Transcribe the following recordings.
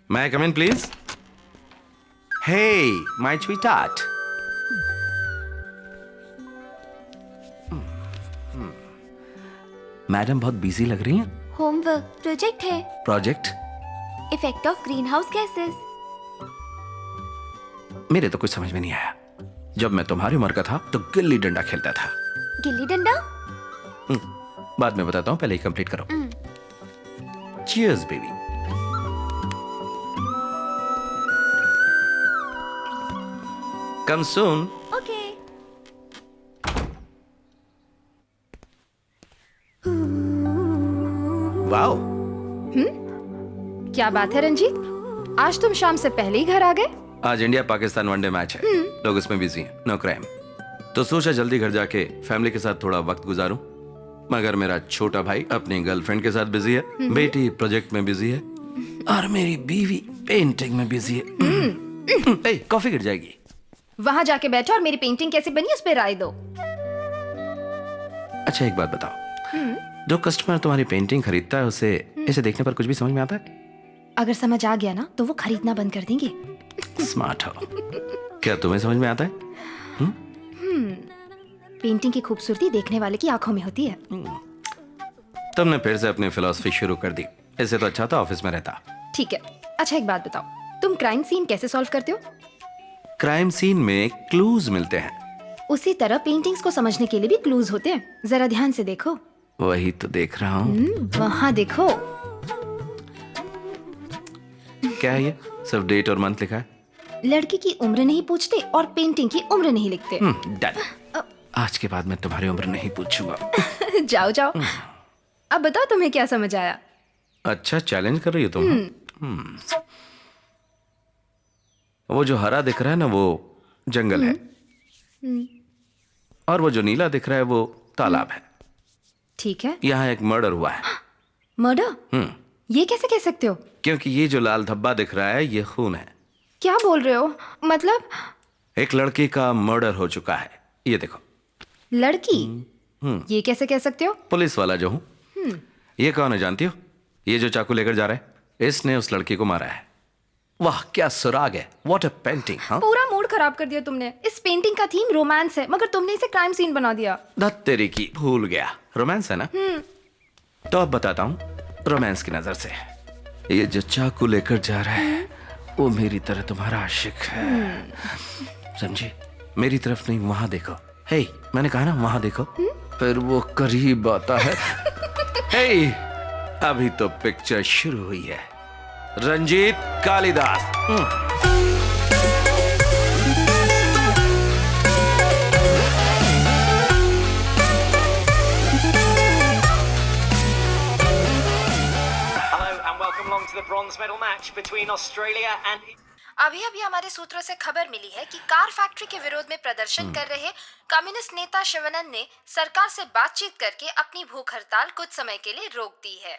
May I come in, please? Hey, my sweetheart. Madam बहुत busy लग रही हैं। होमवर्क प्रोजेक्ट है। Project? Effect of green house gases. मेरे तो कुछ समझ में नहीं आया। जब मैं तुम्हारी उम्र का था तो गिल्ली डंडा खेलता था। गिल्ली डंडा? बाद में बताता हूँ, पहले ही कंप्लीट करो। Cheers, baby. Come soon. Okay. Wow. क्या बात है रंजीत, आज तुम शाम से पहले ही घर आ गए? आज इंडिया पाकिस्तान वनडे मैच है, लोग इसमें बिजी हैं, नो क्राइम। तो सोचा जल्दी घर जाके फैमिली के साथ थोड़ा वक्त गुजारूं। मगर मेरा छोटा भाई अपनी गर्लफ्रेंड के साथ बिजी है, बेटी प्रोजेक्ट में बिजी है और मेरी बीवी पेंटिंग में बिजी है। कॉफी गिर जाएगी। वहां जाके बैठो और मेरी पेंटिंग कैसी बनी उस पर राय दो। अच्छा एक बात बताओ, जो कस्टमर तुम्हारी पेंटिंग खरीदता है उसे इसे देखने पर कुछ भी समझ में आता है? अगर समझ आ गया ना तो वो खरीदना बंद कर देंगे। स्मार्ट हो। क्या तुम्हें समझ में आता है? पेंटिंग की खूबसूरती देखने वाले की आंखों में होती है। तुमने फिर से अपनी फिलॉसफी शुरू कर दी। इससे तो अच्छा था ऑफिस में रहता। ठीक है, अच्छा एक बात बताओ, तुम क्राइम सीन कैसे सॉल्व करते हो? क्राइम सीन में क्लूज मिलते हैं। उसी तरह पेंटिंग्स को समझने के लिए भी क्लूज होते हैं। जरा ध्यान से देखो। वही तो देख रहा हूँ। वहाँ देखो। क्या है ये? सिर्फ डेट और मंथ लिखा है। लड़की की उम्र नहीं पूछते और पेंटिंग की उम्र नहीं लिखते। डन। आज के बाद मैं तुम्हारी उम्र नहीं पूछूंगा। जाओ जाओ। अब बताओ तुम्हें क्या समझ आया? अच्छा चैलेंज कर रही हो तुम? वो जो हरा दिख रहा है ना वो जंगल है, और वो जो नीला दिख रहा है वो तालाब है। ठीक है। यहाँ एक मर्डर हुआ है। मर्डर? ये कैसे कह सकते हो? क्योंकि ये जो लाल धब्बा दिख रहा है ये खून है। क्या बोल रहे हो? मतलब एक लड़की का मर्डर हो चुका है। ये देखो। लड़की? ये कैसे कह सकते हो? पुलिस वाला जो हूँ। ये कौन है जानती हो? ये जो चाकू लेकर जा रहा है, इसने उस लड़की को मारा है। वाह क्या सुराग है। What a painting. हाँ पूरा मूड खराब कर दिया तुमने। इस पेंटिंग का थीम रोमांस है, मगर तुमने इसे क्राइम सीन बना दिया। धत तेरी की, भूल गया। रोमांस है ना? तो अब बताता हूँ रोमांस की नजर से। ये जो चाकू लेकर जा रहा है वो मेरी तरह तुम्हारा आशिक है, समझी? मेरी तरफ नहीं, वहां देखो। हे, मैंने कहा ना वहां देखो। फिर वो करीब आता है। हे, अभी तो पिक्चर शुरू हुई है। रंजीत कालिदास। अभी अभी हमारे सूत्रों से खबर मिली है कि कार फैक्ट्री के विरोध में प्रदर्शन कर रहे कम्युनिस्ट नेता शिवानंद ने सरकार से बातचीत करके अपनी भूख हड़ताल कुछ समय के लिए रोक दी है।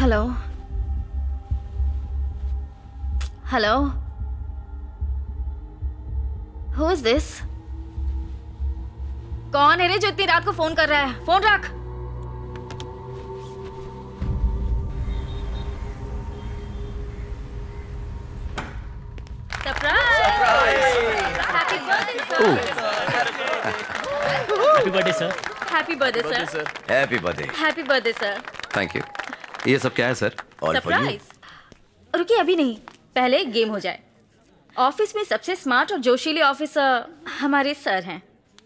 Hello hello, who is this? कौन है रे जो इतनी रात को फोन कर रहा है? फोन रख। Happy birthday sir. Happy birthday sir. Happy birthday. Happy birthday sir. Thank you. ये सब क्या है सर? सरप्राइज। रुकिए अभी नहीं, पहले एक गेम हो जाए। ऑफिस में सबसे स्मार्ट और जोशीले ऑफिसर हमारे सर हैं,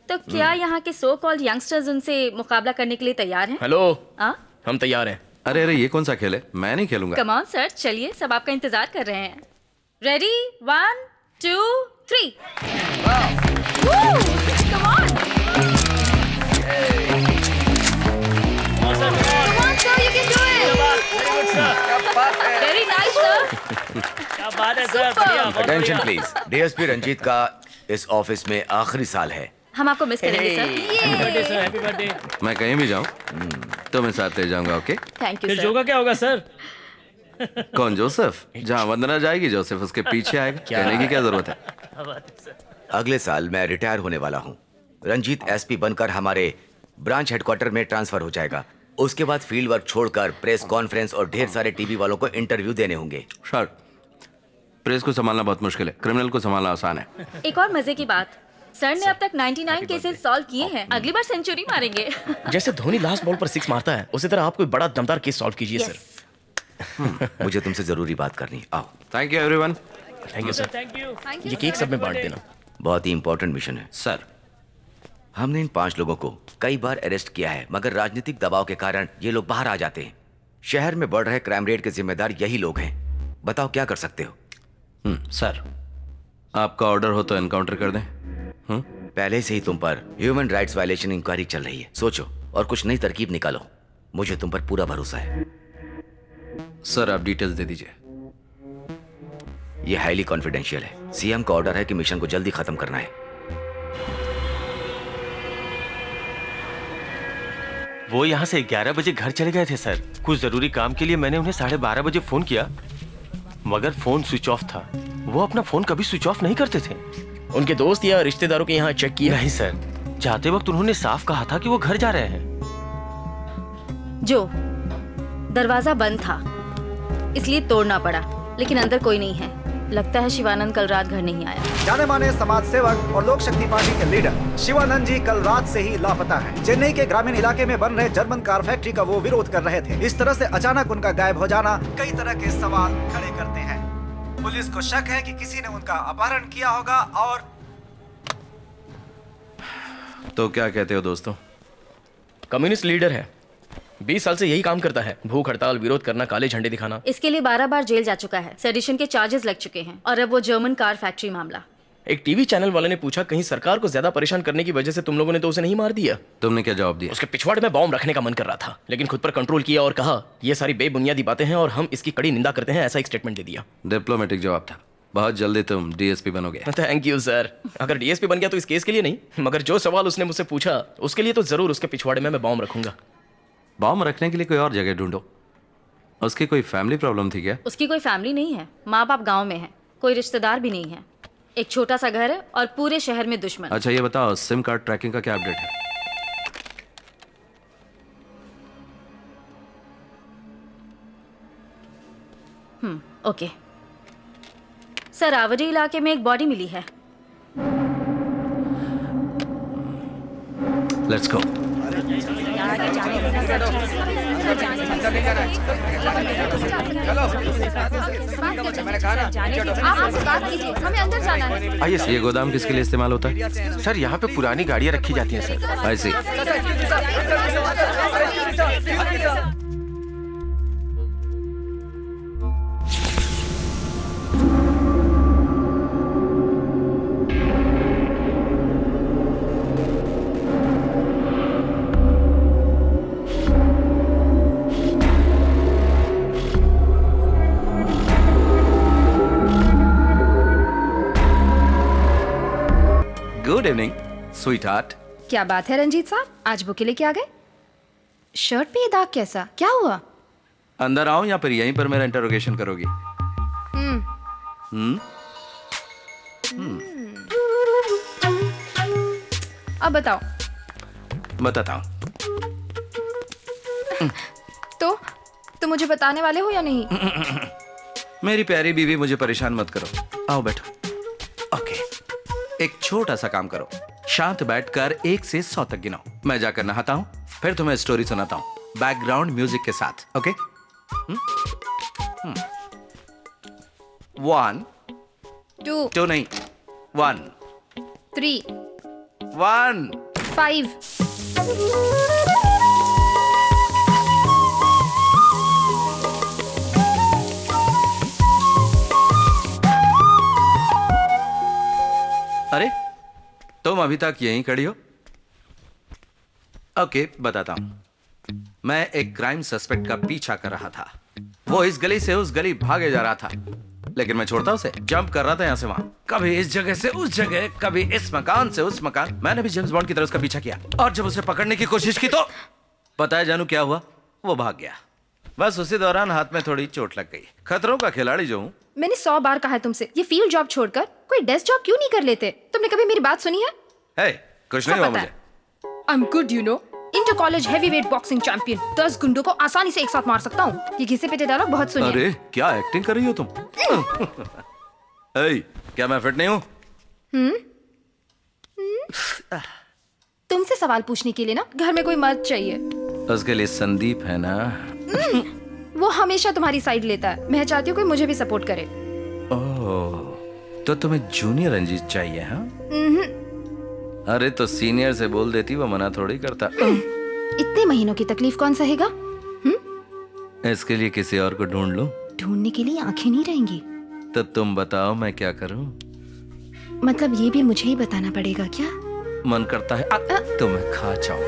तो क्या यहाँ के सो कॉल्ड यंगस्टर्स उनसे मुकाबला करने के लिए तैयार हैं? हेलो, आ? हम तैयार हैं। अरे अरे ये कौन सा खेल है? मैं नहीं खेलूंगा। कम ऑन सर, चलिए सब आपका इंतजार कर रहे हैं। रेडी 1 2 3। Come on. बढ़िया सर, बढ़िया, बहुत अटेंशन बढ़िया। प्लीज। डीएसपी रंजीत का इस ऑफिस में आखिरी साल है। हम आपको मिस करेंगे sir. Happy birthday sir, happy birthday. मैं कहीं भी जाऊं तो मैं साथ ले जाऊंगा। ओके? थैंक यू फिर सर। जो का क्या होगा सर? कौन जोसेफ? जहां वंदना जाएगी जोसेफ उसके पीछे आएगा। कहने की क्या जरूरत है? क्या बात है सर। अगले साल मैं रिटायर होने वाला हूँ। रंजीत एसपी बनकर हमारे ब्रांच हेडक्वार्टर में ट्रांसफर हो जाएगा। उसके बाद फील्ड वर्क छोड़कर प्रेस कॉन्फ्रेंस और ढेर सारे टीवी वालों को इंटरव्यू देने होंगे। सर, प्रेस को संभालना बहुत मुश्किल है, क्रिमिनल को संभालना आसान है। एक और मजे की बात, सर ने अब तक 99 केसेस सॉल्व किए हैं। अगली बार सेंचुरी मारेंगे। जैसे धोनी लास्ट बॉल पर 6 मारता है, उसी तरह आप कोई बड़ा दमदार केस सॉल्व कीजिए Yes. सर। मुझे तुमसे जरूरी बात करनी। आओ। Thank you everyone. Thank you sir, thank you. ये केक सब में बांट देना। बहुत ही इंपॉर्टेंट मिशन है। सर, हमने इन 5 लोगों को कई बार अरेस्ट किया है, मगर राजनीतिक दबाव के कारण ये लोग बाहर आ जाते हैं। शहर में बढ़ रहे क्राइम रेट के जिम्मेदार यही लोग हैं। बताओ क्या कर सकते हो? सर, आपका ऑर्डर हो तो एनकाउंटर कर दें। पहले से ही तुम पर ह्यूमन राइट्स वायलेशन इंक्वायरी चल रही है। सोचो और कुछ नई तरकीब निकालो। मुझे तुम पर पूरा भरोसा है। सर, आप डिटेल्स दे दीजिए। यह हाईली कॉन्फिडेंशियल है। सीएम का ऑर्डर है कि मिशन को जल्दी खत्म करना है। वो यहाँ से 11 बजे घर चले गए थे सर। कुछ जरूरी काम के लिए मैंने उन्हें 12:30 बजे फोन किया, मगर फोन स्विच ऑफ था। वो अपना फोन कभी स्विच ऑफ नहीं करते थे। उनके दोस्त या रिश्तेदारों के यहाँ चेक किया? नहीं सर, जाते वक्त उन्होंने साफ कहा था कि वो घर जा रहे हैं। जो दरवाजा बंद था इसलिए तोड़ना पड़ा, लेकिन अंदर कोई नहीं है। लगता है शिवानंद कल रात घर नहीं आया। जाने माने समाज सेवक और लोक शक्ति पार्टी के लीडर शिवानंद जी कल रात से ही लापता हैं। चेन्नई के ग्रामीण इलाके में बन रहे जर्मन कार फैक्ट्री का वो विरोध कर रहे थे। इस तरह से अचानक उनका गायब हो जाना कई तरह के सवाल खड़े करते हैं। पुलिस को शक है कि किसी ने उनका अपहरण किया होगा। और तो क्या कहते हो दोस्तों? कम्युनिस्ट लीडर है, 20 साल से यही काम करता है। भूख हड़ताल, विरोध करना, काले झंडे दिखाना। इसके लिए 12 बार जेल जा चुका है। सेडिशन के चार्जेस लग चुके हैं। और अब वो जर्मन कार फैक्ट्री मामला। एक टीवी चैनल वाले ने पूछा, कहीं सरकार को ज्यादा परेशान करने की वजह से तुम लोगों ने तो उसे नहीं मार दिया? तुमने क्या जवाब दिया? उसके पिछवाड़े में बॉम्ब रखने का मन कर रहा था, लेकिन खुद पर कंट्रोल किया और कहा ये सारी बेबुनियादी बातें हैं और हम इसकी कड़ी निंदा करते हैं। ऐसा एक स्टेटमेंट दे दिया। डिप्लोमेटिक जवाब था। बहुत जल्दी तुम डीएसपी बनोगे। Thank you sir. अगर डीएसपी बन गया तो इस केस के लिए नहीं, मगर जो सवाल उसने मुझसे पूछा उसके लिए तो जरूर उसके पिछवाड़े में मैं बॉम्ब रखूंगा। बॉम्ब रखने के लिए कोई और जगह ढूंढो। उसकी कोई फैमिली प्रॉब्लम थी क्या? उसकी कोई फैमिली नहीं है। माँ बाप गाँव में है, कोई रिश्तेदार भी नहीं है। एक छोटा सा घर है और पूरे शहर में दुश्मन। अच्छा ये बताओ, सिम कार्ड ट्रैकिंग का क्या अपडेट है? ओके सर, आवरी इलाके में एक बॉडी मिली है। Let's go. आप हमसे बात कीजिए, हमें अंदर जाना है। आइए ये गोदाम किसके लिए इस्तेमाल होता है? सर, यहाँ पे पुरानी गाड़ियाँ रखी जाती हैं सर। ऐसी गुड इवनिंग स्वीट हार्ट। क्या बात है रंजीत साहब, आज बुके लेके आ गए? शर्ट पे ये दाग कैसा? क्या हुआ? अंदर आओ या फिर यहीं पर मेरा इंटरोगेशन करोगी? अब बताओ। बताता हूँ। तो मुझे बताने वाले हो या नहीं? मेरी प्यारी बीवी, मुझे परेशान मत करो। आओ बैठो। ओके, एक छोटा सा काम करो। शांत बैठकर 1 से 100 तक गिनो। मैं जाकर नहाता हूँ, फिर तुम्हें स्टोरी सुनाता हूँ बैकग्राउंड म्यूजिक के साथ। ओके? 1 2 2 नहीं, 1 3 1 5 अरे तुम अभी तक यहीं खड़ी हो? ओके, बताता हूं। मैं एक क्राइम सस्पेक्ट का पीछा कर रहा था। वो इस गली से उस गली भागे जा रहा था। लेकिन मैं छोड़ता उसे। जंप कर रहा था यहाँ से वहाँ, कभी इस जगह से उस जगह, कभी इस मकान से उस मकान। मैंने भी जेम्स बॉन्ड की तरह उसका पीछा किया, और जब उसे पकड़ने की कोशिश की तो पता है जानू क्या हुआ? वो भाग गया। बस उसी दौरान हाथ में थोड़ी चोट लग गई। खतरों का खिलाड़ी जो हूँ। मैंने 100 बार कहा है तुमसे, ये फील्ड जॉब छोड़कर कोई डेस्क जॉब क्यों नहीं कर लेते? तुमने कभी मेरी बात सुनी है? हे, कुछ नहीं हुआ मुझे। I am good you know, inter college heavyweight boxing champion. 10 गुंडों को आसानी से एक साथ मार सकता हूँ। ये घिसे पिटे डायलॉग बहुत सुनिए। अरे क्या एक्टिंग कर रही हो तुम? क्या मैं फिट नहीं हूँ? तुमसे सवाल पूछने के लिए ना घर में कोई मर्द चाहिए। उसके लिए संदीप है ना? वो हमेशा तुम्हारी साइड लेता है। मैं चाहती हूँ कोई मुझे भी सपोर्ट करे। ओह, तो तुम्हें जूनियर रंजीत चाहिए? हाँ, अरे तो सीनियर से बोल देती, वो मना थोड़ी करता। इतने महीनों की तकलीफ कौन सहेगा? इसके लिए किसी और को ढूंढ लूं? ढूंढने के लिए आंखें नहीं रहेंगी। तो तुम बताओ मैं क्या करूं? मतलब ये भी मुझे ही बताना पड़ेगा क्या? मन करता है तो मैं खा जाऊं।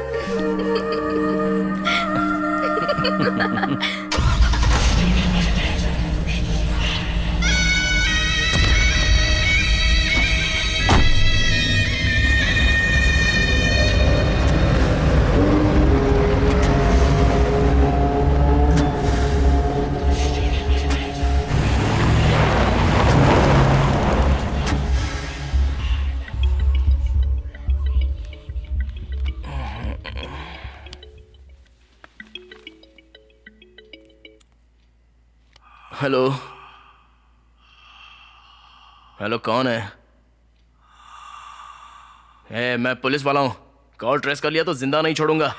हेलो हेलो, कौन है? मैं पुलिस वाला हूँ। कॉल ट्रेस कर लिया तो जिंदा नहीं छोड़ूंगा।